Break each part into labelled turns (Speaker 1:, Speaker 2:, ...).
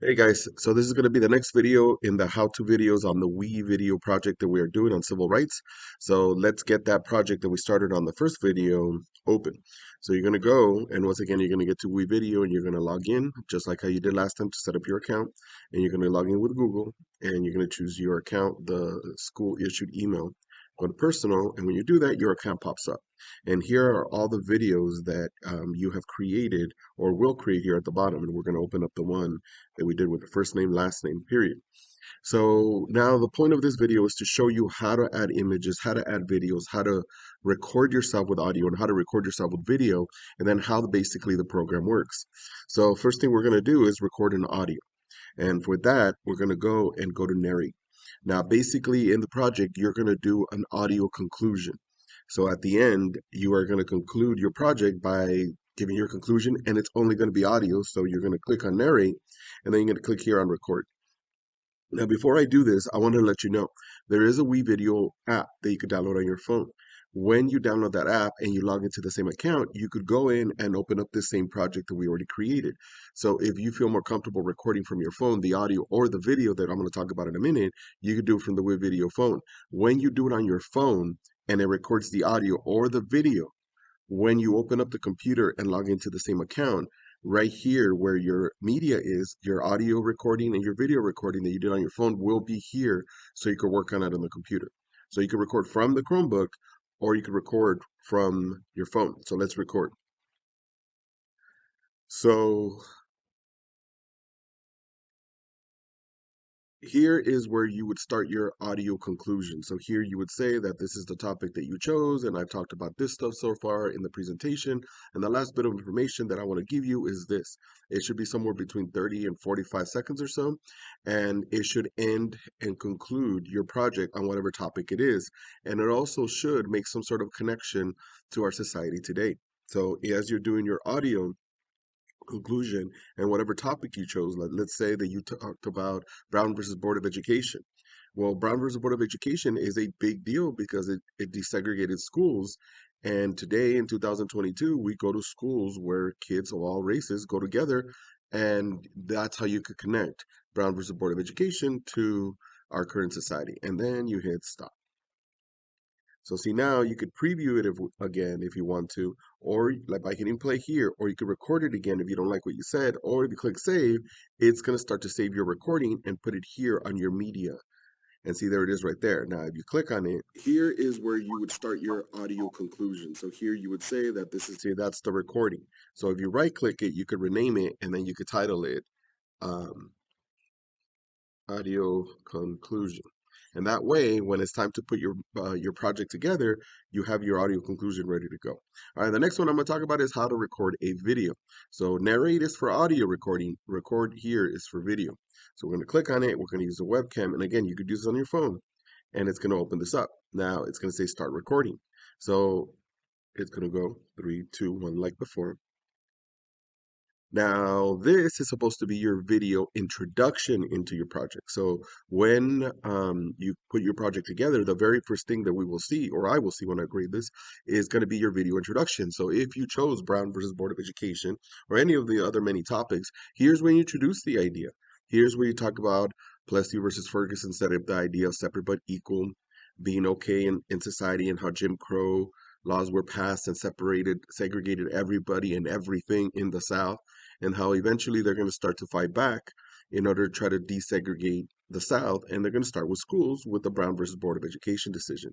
Speaker 1: Hey guys, so this is going to be the next video in the how-to videos on the WeVideo project that we are doing on civil rights. So let's get that project that we started on the first video open. So you're going to go, and once again, you're going to get to WeVideo and you're going to log in, just like how you did last time to set up your account. And you're going to log in with Google, and you're going to choose your account, the school issued email. Go to personal, and when you do that, your account pops up. And here are all the videos that you have created or will create here at the bottom. And we're going to open up the one that we did with the first name, last name, period. So now the point of this video is to show you how to add images, how to add videos, how to record yourself with audio and how to record yourself with video, and then how basically the program works. So first thing we're going to do is record an audio. And for that, we're going to go to narrate. Now, basically in the project, you're going to do an audio conclusion. So at the end, you are going to conclude your project by giving your conclusion, and it's only going to be audio. So you're going to click on narrate, and then you're going to click here on record. Now, before I do this, I want to let you know there is a WeVideo app that you could download on your phone. When you download that app and you log into the same account, you could go in and open up this same project that we already created. So if you feel more comfortable recording from your phone, the audio or the video that I'm going to talk about in a minute, you could do it from the WeVideo phone. When you do it on your phone and it records the audio or the video, when you open up the computer and log into the same account, right here where your media is, your audio recording and your video recording that you did on your phone will be here so you can work on it on the computer. So you can record from the Chromebook or you can record from your phone. So let's record. So here is where you would start your audio conclusion. So here you would say that this is the topic that you chose, and I've talked about this stuff so far in the presentation. And the last bit of information that I want to give you is this. It should be somewhere between 30 and 45 seconds or so, and it should end and conclude your project on whatever topic it is. And it also should make some sort of connection to our society today. So as you're doing your audio conclusion and whatever topic you chose. Let's say that you talked about Brown versus Board of Education. Well, Brown versus Board of Education is a big deal because it desegregated schools. And today in 2022, we go to schools where kids of all races go together. And that's how you could connect Brown versus Board of Education to our current society. And then you hit stop. So see now you could preview it again if you want to, or like by hitting play here, or you could record it again if you don't like what you said, or if you click save, it's going to start to save your recording and put it here on your media. And see, there it is right there. Now, if you click on it, here is where you would start your audio conclusion. So here you would say that this is, see, that's the recording. So if you right click it, you could rename it and then you could title it um, audio conclusion. And that way, when it's time to put your project together, you have your audio conclusion ready to go. All right, the next one I'm going to talk about is how to record a video. So narrate is for audio recording. Record here is for video. So we're going to click on it. We're going to use a webcam. And again, you could use this on your phone. And it's going to open this up. Now it's going to say start recording. So it's going to go 3, 2, 1 like before. Now, this is supposed to be your video introduction into your project. So when you put your project together, the very first thing that we will see, or I will see when I grade this, is going to be your video introduction. So if you chose Brown versus Board of Education or any of the other many topics, here's when you introduce the idea. Here's where you talk about Plessy versus Ferguson set up the idea of separate but equal being okay in society and how Jim Crow laws were passed and segregated everybody and everything in the South, and how eventually they're going to start to fight back in order to try to desegregate the South. And they're going to start with schools with the Brown versus Board of Education decision.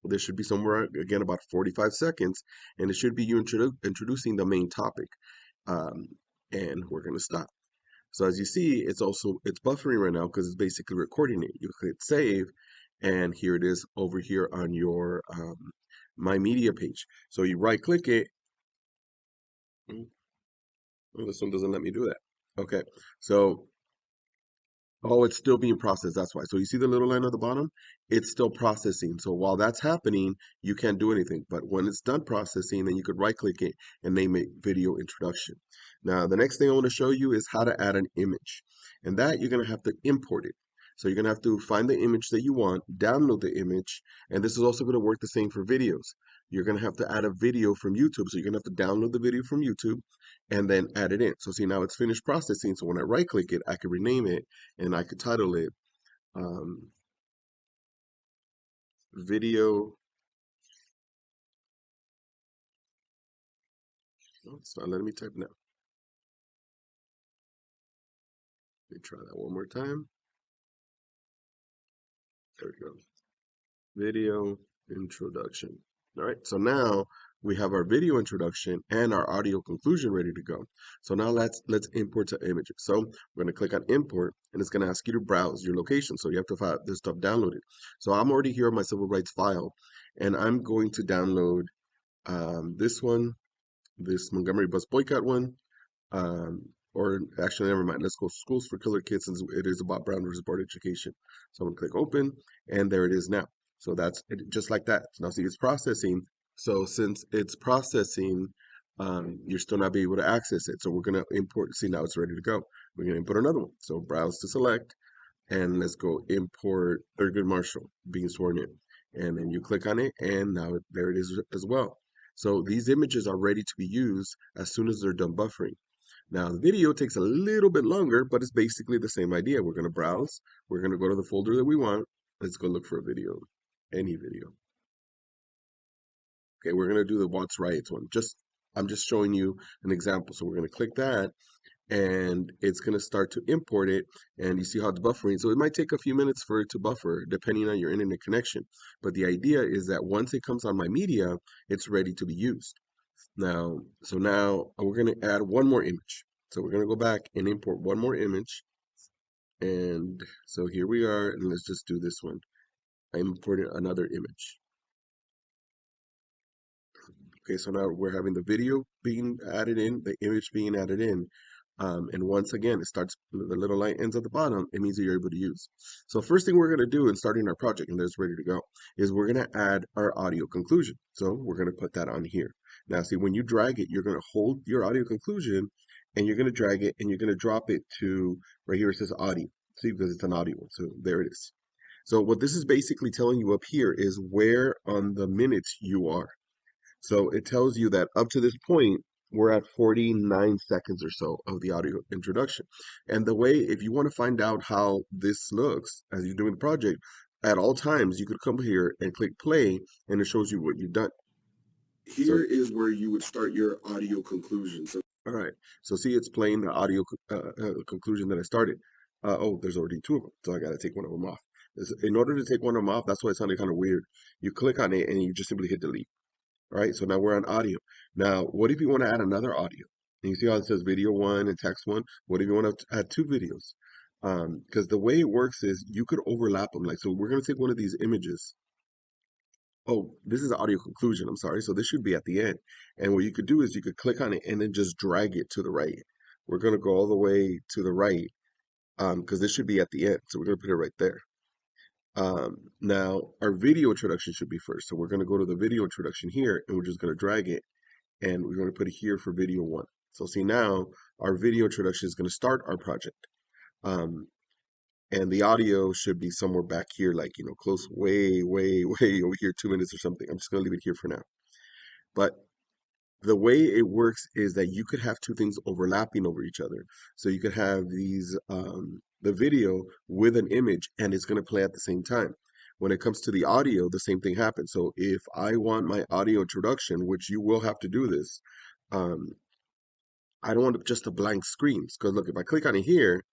Speaker 1: This should be somewhere, again, about 45 seconds, and it should be you introducing the main topic. Um, and we're going to stop. So as you see, it's buffering right now because it's basically recording it. You click save, and here it is over here on your My Media page. So you right click it. Oh, this one doesn't let me do that. Okay, so, oh, it's still being processed. That's why. So you see the little line at the bottom? It's still processing. So while that's happening, you can't do anything. But when it's done processing, then you could right click it and name it video introduction. Now, the next thing I want to show you is how to add an image. And that you're going to have to import it. So you're going to have to find the image that you want, download the image, and this is also going to work the same for videos. you're going to have to add a video from YouTube. So you're going to have to download the video from YouTube and then add it in. So see, now it's finished processing. So when I right click it, I can rename it and I could title it um, video. No, it's not letting me type now. Let me try that one more time. There we go. Video introduction. All right, so now we have our video introduction and our audio conclusion ready to go. So now let's import to images. So we're going to click on import, and it's going to ask you to browse your location. So you have to have this stuff downloaded. So I'm already here on my civil rights file, and I'm going to download this one, this Montgomery bus boycott one, or actually, never mind. Let's go schools for killer kids since it is about Brown versus Board education. So I'm gonna click open, and there it is now. So that's it, just like that. Now see, it's processing. So since it's processing, you're still not be able to access it. So we're gonna import. See, now it's ready to go. We're gonna import another one. So browse to select, and let's go import Thurgood Marshall being sworn in, and then you click on it, and now there it is as well. So these images are ready to be used as soon as they're done buffering. Now, the video takes a little bit longer, but it's basically the same idea. We're going to browse. We're going to go to the folder that we want. Let's go look for a video, any video. Okay, we're going to do the What's Riots one. I'm just showing you an example. So we're going to click that, and it's going to start to import it. And you see how it's buffering. So it might take a few minutes for it to buffer, depending on your internet connection. But the idea is that once it comes on my media, it's ready to be used. Now, so now we're going to add one more image. So we're going to go back and import one more image. And so here we are, and let's just do this one. I imported another image. Okay, so now we're having the video being added in, the image being added in. And once again, it starts, the little light ends at the bottom, it means that you're able to use. So first thing we're going to do in starting our project, and it's ready to go, is we're going to add our audio conclusion. So we're going to put that on here. Now, see, when you drag it, you're going to hold your audio conclusion, and you're going to drag it, and you're going to drop it to right here. It says audio. See, because it's an audio. So there it is. So what this is basically telling you up here is where on the minutes you are. So it tells you that up to this point, we're at 49 seconds or so of the audio introduction. And the way, if you want to find out how this looks as you're doing the project, at all times, you could come here and click play, and it shows you what you've done. Here is where you would start your audio conclusion. So, all right. So see, it's playing the audio conclusion that I started. Oh, there's already two of them, so I got to take one of them off. In order to take one of them off, that's why it sounded kind of weird. You click on it and you just simply hit delete. All right, so now we're on audio. Now, what if you want to add another audio? And you see how it says video one and text one? What if you want to add two videos? Because the way it works is you could overlap them. Like, so we're going to take one of these images. Oh, this is audio conclusion. I'm sorry. So this should be at the end. And what you could do is you could click on it and then just drag it to the right. We're going to go all the way to the right because this should be at the end. So we're going to put it right there. Now, our video introduction should be first. So we're going to go to the video introduction here, and we're just going to drag it, and we're going to put it here for video one. So see now, our video introduction is going to start our project. And the audio should be somewhere back here, like, close, way, way, way over here, 2 minutes or something. I'm just going to leave it here for now. But the way it works is that you could have two things overlapping over each other. So you could have these, the video with an image, and it's going to play at the same time. When it comes to the audio, the same thing happens. So if I want my audio introduction, which you will have to do this, I don't want just a blank screen. Because look, if I click on it here,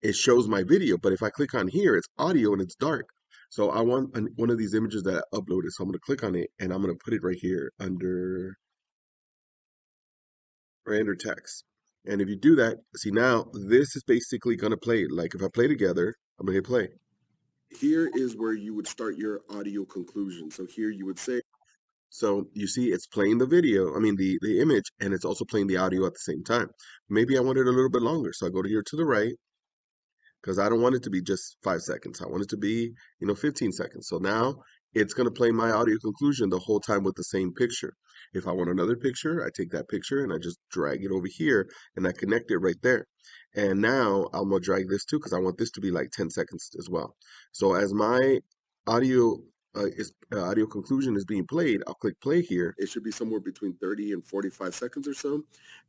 Speaker 1: it shows my video. But if I click on here, it's audio and it's dark. So I want one of these images that I uploaded. So I'm going to click on it, and I'm going to put it right here under text. And if you do that, see now, this is basically going to play. Like if I play together, I'm going to hit play. Here is where you would start your audio conclusion. So here you would say, so you see it's playing the video, I mean the image, and it's also playing the audio at the same time. Maybe I want it a little bit longer. So I go to here to the right, because I don't want it to be just 5 seconds. I want it to be, 15 seconds. So now it's going to play my audio conclusion the whole time with the same picture. If I want another picture, I take that picture and I just drag it over here and I connect it right there. And now I'm going to drag this too because I want this to be like 10 seconds as well. So as my audio audio conclusion is being played, I'll click play here. It should be somewhere between 30 and 45 seconds or so,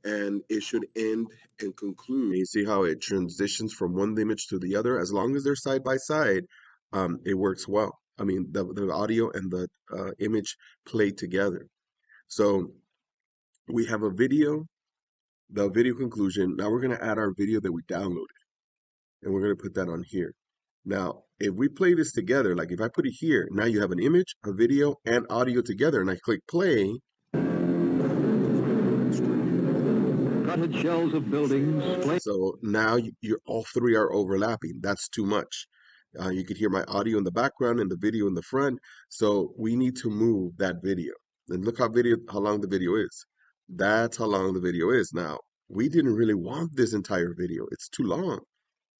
Speaker 1: and it should end and conclude. And you see how it transitions from one image to the other. As long as they're side by side, it works well. I mean, the audio and the image play together. So we have a video, the video conclusion. Now we're going to add our video that we downloaded, and we're going to put that on here. Now, if we play this together, like if I put it here, now you have an image, a video, and audio together, and I click play.
Speaker 2: Gutted shells of buildings.
Speaker 1: So now you're all three are overlapping. That's too much. You could hear my audio in the background and the video in the front. So we need to move that video. And look how long the video is. That's how long the video is. Now, we didn't really want this entire video. It's too long.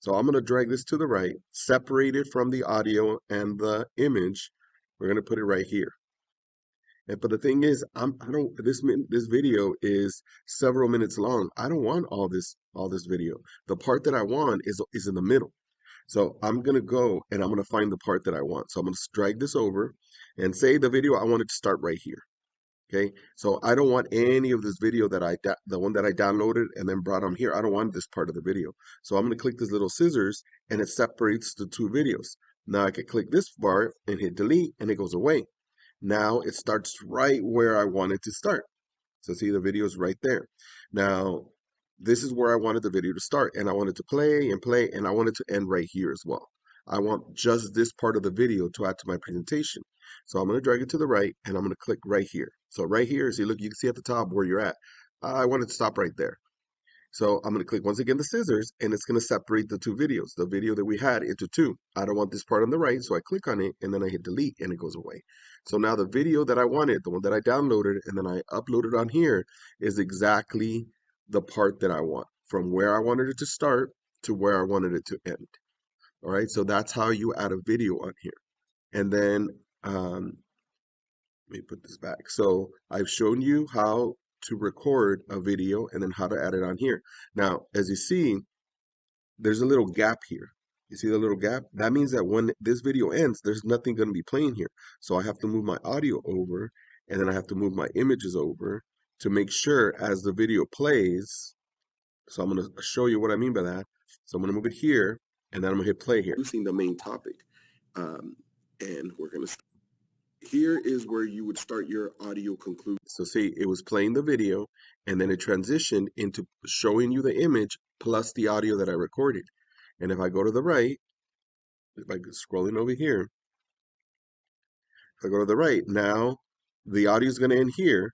Speaker 1: So I'm going to drag this to the right, separate it from the audio and the image. We're going to put it right here. But the thing is, I don't. This video is several minutes long. I don't want all this video. The part that I want is in the middle. So I'm gonna go and I'm gonna find the part that I want. So I'm gonna drag this over and say the video I want it to start right here. Okay. So I don't want any of this video that the one that I downloaded and then brought on here. I don't want this part of the video. So I'm gonna click this little scissors and it separates the two videos. Now I can click this bar and hit delete and it goes away. Now it starts right where I want it to start. So see the video is right there. Now, this is where I wanted the video to start, and I wanted to play, and I wanted to end right here as well. I want just this part of the video to add to my presentation. So I'm going to drag it to the right, and I'm going to click right here. So right here, see, look, you can see at the top where you're at. I want it to stop right there. So I'm going to click once again the scissors, and it's going to separate the two videos, the video that we had, into two. I don't want this part on the right, so I click on it, and then I hit delete, and it goes away. So now the video that I wanted, the one that I downloaded, and then I uploaded on here, is exactly the part that I want, from where I wanted it to start to where I wanted it to end. All right, so that's how you add a video on here. And then, let me put this back. So I've shown you how to record a video and then how to add it on here. Now, as you see, there's a little gap here. You see the little gap? That means that when this video ends, there's nothing going to be playing here. So I have to move my audio over, and then I have to move my images over to make sure as the video plays. So I'm going to show you what I mean by that. So I'm going to move it here, and then I'm going to hit play here. Using the main topic. And we're going to here is where you would start your audio conclusion. So see, it was playing the video, and then it transitioned into showing you the image plus the audio that I recorded. And if I go to the right, if I go scrolling over here, if I go to the right, now the audio is going to end here,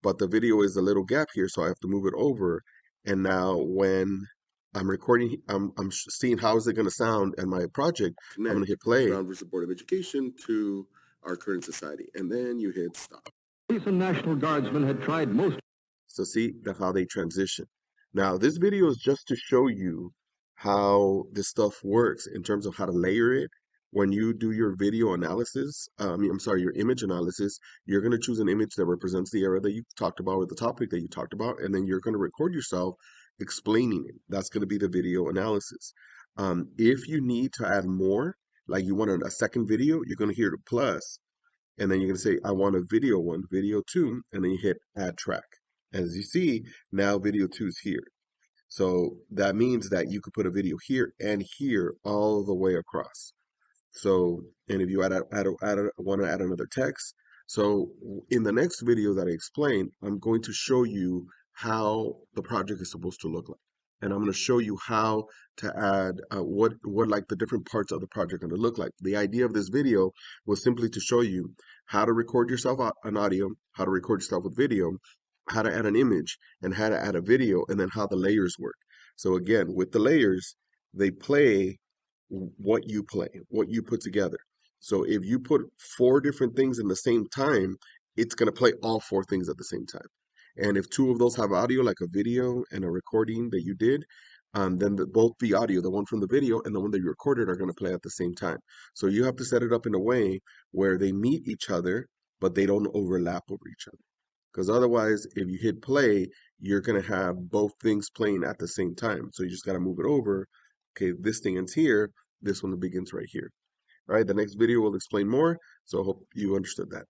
Speaker 1: but the video is a little gap here, so I have to move it over. And now when I'm recording, I'm seeing how is it going to sound in my project. I'm going to hit play. Brown versus Board of Education to our current society, and then you hit stop.
Speaker 2: Police and National Guardsmen had tried most.
Speaker 1: So see how they transition. Now this video is just to show you how this stuff works in terms of how to layer it. When you do your video analysis, I'm sorry, your image analysis, you're going to choose an image that represents the area that you talked about or the topic that you talked about, and then you're going to record yourself explaining it. That's going to be the video analysis. If you need to add more, like you want a second video, you're going to hear the plus, and then you're going to say, I want a video 1, video 2, and then you hit add track. As you see, now video 2 is here. So that means that you could put a video here and here all the way across. So, and if you want to add another text. So in the next video that I explain, I'm going to show you how the project is supposed to look like. And I'm going to show you how to add what like the different parts of the project are going to look like. The idea of this video was simply to show you how to record yourself on audio, how to record yourself with video, how to add an image, and how to add a video, and then how the layers work. So again, with the layers, they play what you put together. So if you put 4 different things in the same time, it's going to play all 4 things at the same time. And if 2 of those have audio, like a video and a recording that you did, then both the audio, the one from the video and the one that you recorded, are going to play at the same time. So you have to set it up in a way where they meet each other, but they don't overlap over each other. Because otherwise, if you hit play, you're going to have both things playing at the same time. So you just got to move it over. Okay, this thing ends here. This one begins right here. All right, the next video will explain more. So I hope you understood that.